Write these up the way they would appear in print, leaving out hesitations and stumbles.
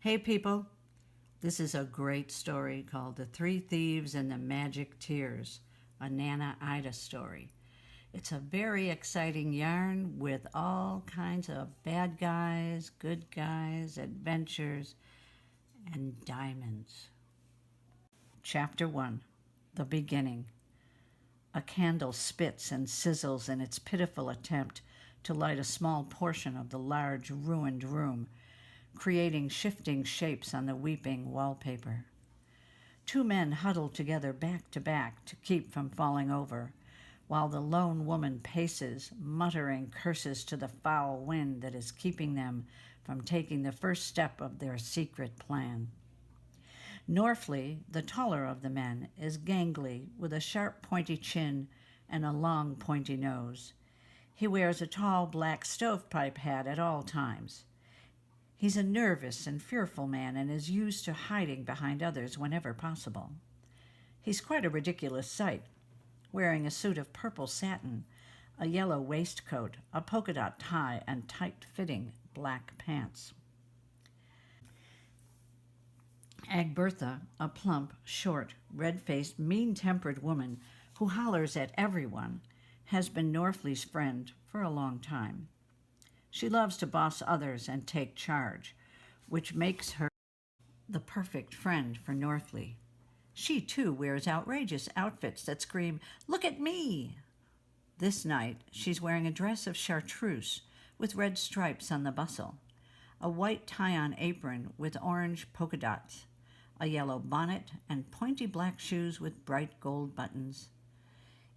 Hey people, this is a great story called The Three Thieves and the Magic Tears, a Nana Ida story. It's a very exciting yarn with all kinds of bad guys, good guys, adventures, and diamonds. Chapter 1, The Beginning. A candle spits and sizzles in its pitiful attempt to light a small portion of the large, ruined room, creating shifting shapes on the weeping wallpaper. Two men huddle together back to back to keep from falling over, while the lone woman paces, muttering curses to the foul wind that is keeping them from taking the first step of their secret plan. Norfleigh, the taller of the men, is gangly with a sharp pointy chin and a long pointy nose. He wears a tall black stovepipe hat at all times. He's a nervous and fearful man and is used to hiding behind others whenever possible. He's quite a ridiculous sight, wearing a suit of purple satin, a yellow waistcoat, a polka dot tie, and tight-fitting black pants. Agbertha, a plump, short, red-faced, mean-tempered woman who hollers at everyone, has been Norfleigh's friend for a long time. She loves to boss others and take charge, which makes her the perfect friend for Norfleigh. She, too, wears outrageous outfits that scream, "Look at me!" This night, she's wearing a dress of chartreuse with red stripes on the bustle, a white tie-on apron with orange polka dots, a yellow bonnet, and pointy black shoes with bright gold buttons.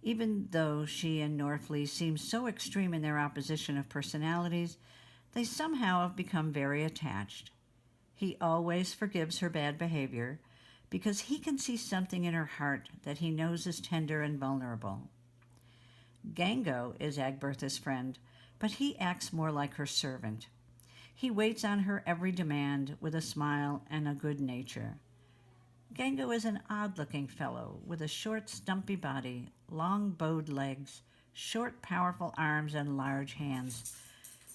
Even though she and Norfleigh seem so extreme in their opposition of personalities, they somehow have become very attached. He always forgives her bad behavior because he can see something in her heart that he knows is tender and vulnerable. Gango is Agbertha's friend, but he acts more like her servant. He waits on her every demand with a smile and a good nature. Gango is an odd-looking fellow with a short, stumpy body, long bowed legs, short, powerful arms, and large hands.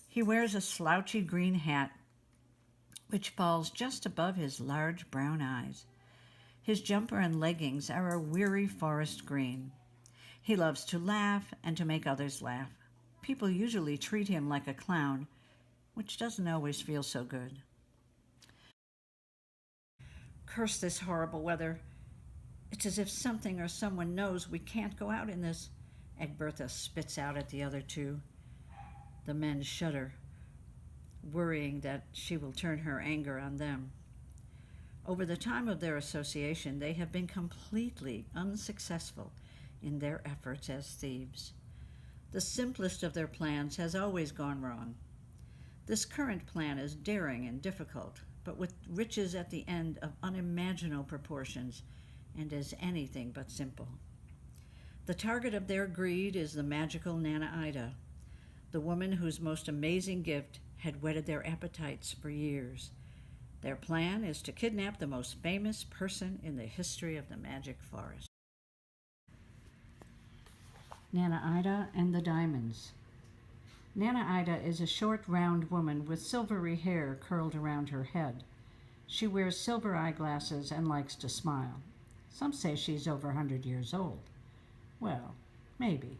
He wears a slouchy green hat, which falls just above his large brown eyes. His jumper and leggings are a weary forest green. He loves to laugh and to make others laugh. People usually treat him like a clown, which doesn't always feel so good. Curse this horrible weather. It's as if something or someone knows we can't go out in this, Agbertha spits out at the other two. The men shudder, worrying that she will turn her anger on them. Over the time of their association, they have been completely unsuccessful in their efforts as thieves. The simplest of their plans has always gone wrong. This current plan is daring and difficult, but with riches at the end of unimaginable proportions, and is anything but simple. The target of their greed is the magical Nana Ida, the woman whose most amazing gift had whetted their appetites for years. Their plan is to kidnap the most famous person in the history of the magic forest. Nana Ida and the Diamonds. Nana Ida is a short, round woman with silvery hair curled around her head. She wears silver eyeglasses and likes to smile. Some say she's over 100 years old. Well, maybe.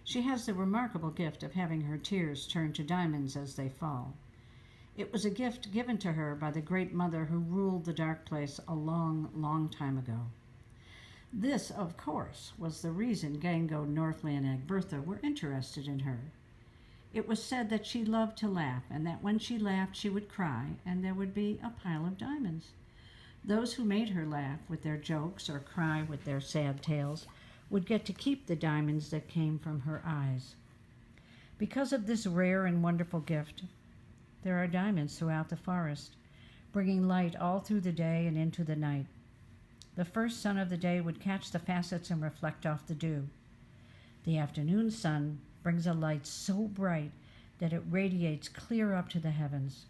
She has the remarkable gift of having her tears turn to diamonds as they fall. It was a gift given to her by the great mother who ruled the dark place a long, long time ago. This, of course, was the reason Gango, Norfleigh, and Agbertha were interested in her. It was said that she loved to laugh, and that when she laughed she would cry, and there would be a pile of diamonds. Those who made her laugh with their jokes or cry with their sad tales would get to keep the diamonds that came from her eyes. Because of this rare and wonderful gift, there are diamonds throughout the forest, bringing light all through the day and into the night. The first sun of the day would catch the facets and reflect off the dew. The afternoon sun brings a light so bright that it radiates clear up to the heavens.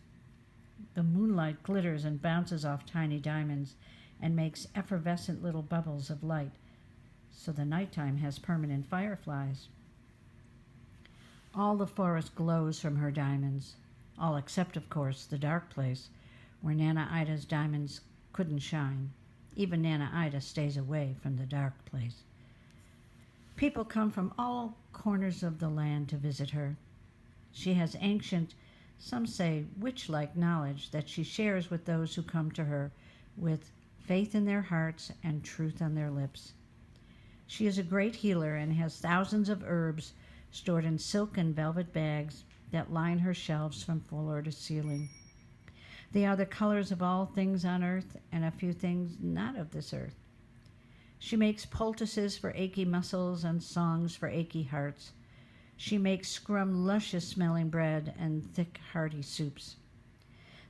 The moonlight glitters and bounces off tiny diamonds and makes effervescent little bubbles of light, so the nighttime has permanent fireflies. All the forest glows from her diamonds, all except, of course, the dark place, where Nana Ida's diamonds couldn't shine. Even Nana Ida stays away from the dark place. People come from all corners of the land to visit her. She has ancient, some say witch-like knowledge that she shares with those who come to her with faith in their hearts and truth on their lips. She is a great healer and has thousands of herbs stored in silk and velvet bags that line her shelves from floor to ceiling. They are the colors of all things on earth and a few things not of this earth. She makes poultices for achy muscles and songs for achy hearts. She makes scrum-luscious-smelling bread and thick, hearty soups.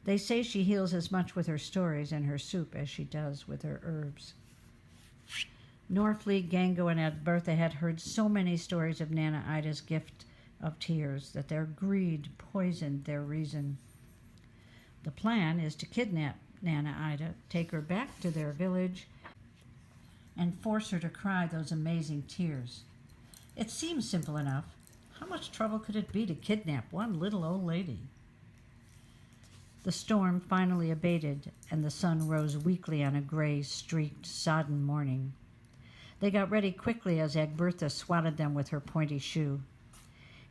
They say she heals as much with her stories and her soup as she does with her herbs. Norfleet, Gango, and Egbertha had heard so many stories of Nana Ida's gift of tears that their greed poisoned their reason. The plan is to kidnap Nana Ida, take her back to their village, and force her to cry those amazing tears. It seems simple enough. How much trouble could it be to kidnap one little old lady? The storm finally abated, and the sun rose weakly on a gray, streaked, sodden morning. They got ready quickly as Egbertha swatted them with her pointy shoe.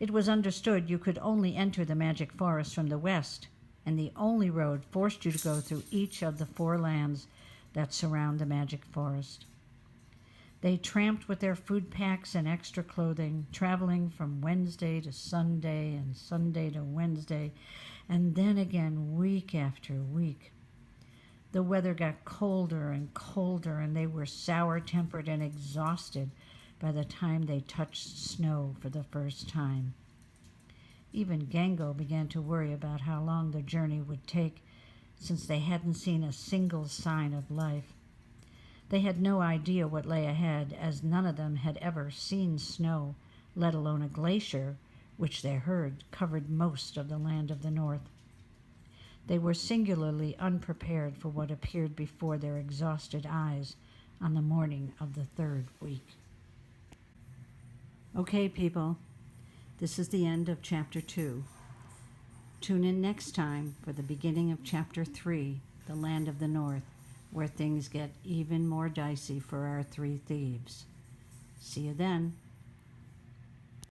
It was understood you could only enter the magic forest from the west, and the only road forced you to go through each of the 4 lands that surround the magic forest. They tramped with their food packs and extra clothing, traveling from Wednesday to Sunday and Sunday to Wednesday, and then again week after week. The weather got colder and colder, and they were sour-tempered and exhausted by the time they touched snow for the first time. Even Gango began to worry about how long the journey would take, since they hadn't seen a single sign of life. They had no idea what lay ahead, as none of them had ever seen snow, let alone a glacier, which they heard covered most of the land of the north. They were singularly unprepared for what appeared before their exhausted eyes on the morning of the 3rd week. Okay, people, this is the end of Chapter 2. Tune in next time for the beginning of Chapter 3, The Land of the North, where things get even more dicey for our 3 thieves. See you then.